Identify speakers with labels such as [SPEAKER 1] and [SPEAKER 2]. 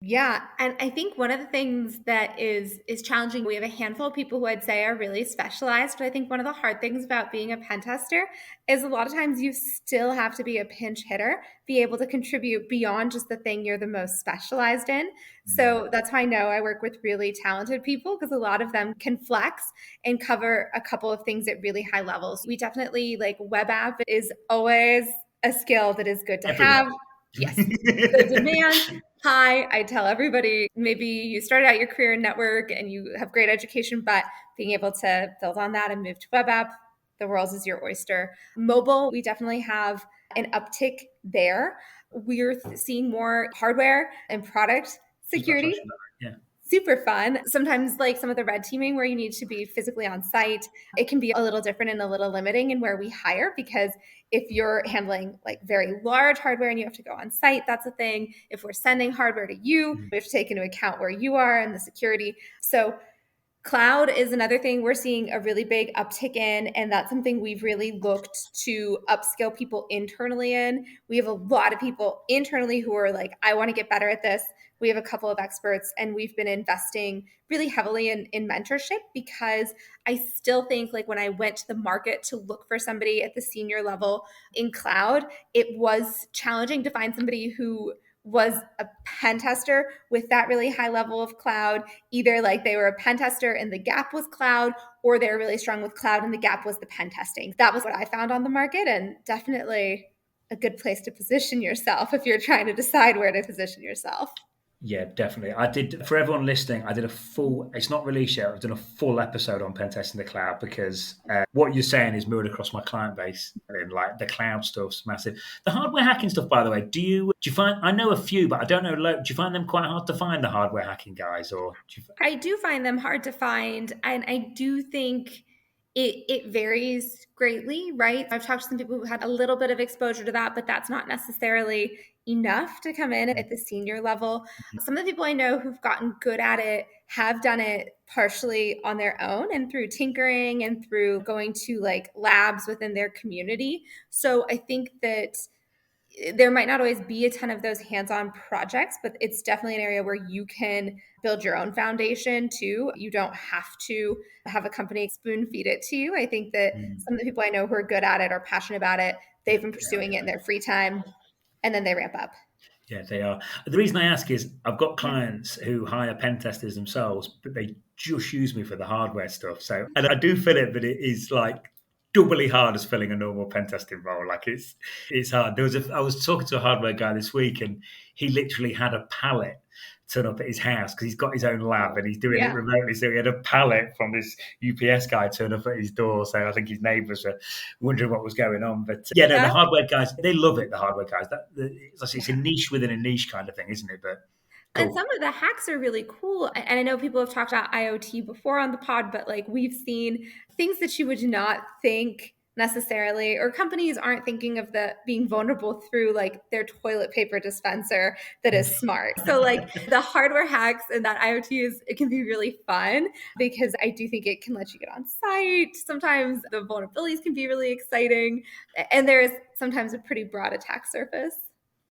[SPEAKER 1] Yeah. And I think one of the things that is challenging, we have a handful of people who I'd say are really specialized. But I think one of the hard things about being a pen tester is a lot of times you still have to be a pinch hitter, be able to contribute beyond just the thing you're the most specialized in.
[SPEAKER 2] Mm.
[SPEAKER 1] So that's how I know I work with really talented people, because a lot of them can flex and cover a couple of things at really high levels. We definitely, like, web app is always a skill that is good to
[SPEAKER 2] Everywhere.
[SPEAKER 1] have. Yes. The demand high. I tell everybody, maybe you started out your career in network and you have great education, but being able to build on that and move to web app, the world is your oyster. Mobile, we definitely have an uptick there. We're seeing more hardware and product
[SPEAKER 2] Keep up
[SPEAKER 1] security.
[SPEAKER 2] social network.
[SPEAKER 1] Super fun. Sometimes, like some of the red teaming where you need to be physically on site, it can be a little different and a little limiting in where we hire, because if you're handling like very large hardware and you have to go on site, that's a thing. If we're sending hardware to you,
[SPEAKER 2] Yeah.
[SPEAKER 1] we have to take into account where you are and the security. So cloud is another thing we're seeing a really big uptick in, and that's something we've really looked to upskill people internally in. We have a lot of people internally who are like, I want to get better at this. We have a couple of experts, and we've been investing really heavily in mentorship, because I still think, like, when I went to the market to look for somebody at the senior level in cloud, it was challenging to find somebody who was a pen tester with that really high level of cloud. Either like they were a pen tester and the gap was cloud, or they're really strong with cloud and the gap was the pen testing. That was what I found on the market, and definitely a good place to position yourself if you're trying to decide where to position yourself.
[SPEAKER 2] Yeah, definitely. I did, for everyone listening, I did a full, it's not released yet, I've done a full episode on pen testing the cloud, because what you're saying is mirrored across my client base, and like the cloud stuff's massive. The hardware hacking stuff, by the way, do you find, I know a few, but I don't know, do you find them quite hard to find, the hardware hacking guys, or do you,
[SPEAKER 1] I do find them hard to find, and I do think it varies greatly, right? I've talked to some people who had a little bit of exposure to that, but that's not necessarily enough to come in at the senior level. Some of the people I know who've gotten good at it have done it partially on their own and through tinkering and through going to like labs within their community. So I think that there might not always be a ton of those hands-on projects, but it's definitely an area where you can build your own foundation too. You don't have to have a company spoon feed it to you. I think that some of the people I know who are good at it are passionate about it. They've been pursuing it in their free time, and then they ramp up.
[SPEAKER 2] Yeah, they are. The reason I ask is I've got
[SPEAKER 1] Yeah.
[SPEAKER 2] clients who hire pen testers themselves, but they just use me for the hardware stuff. So, and I do feel it, but it is like doubly hard as filling a normal pen testing role. Like it's hard. I was talking to a hardware guy this week, and he literally had a pallet turn up at his house because he's got his own lab and he's doing it
[SPEAKER 1] Yeah.
[SPEAKER 2] remotely. So he had a pallet from this UPS guy turn up at his door. So I think his neighbours were wondering what was going on. But yeah, no, the
[SPEAKER 1] Yeah.
[SPEAKER 2] hardware guys, they love it. The hardware guys, it's a
[SPEAKER 1] Yeah.
[SPEAKER 2] niche within a niche kind of thing, isn't it? But
[SPEAKER 1] And
[SPEAKER 2] cool.
[SPEAKER 1] some of the hacks are really cool. And I know people have talked about IoT before on the pod, but like we've seen things that you would not think necessarily, or companies aren't thinking of the being vulnerable through like their toilet paper dispenser that is smart. So like the hardware hacks and that IoT it can be really fun, because I do think it can let you get on site. Sometimes the vulnerabilities can be really exciting. And there is sometimes a pretty broad attack surface.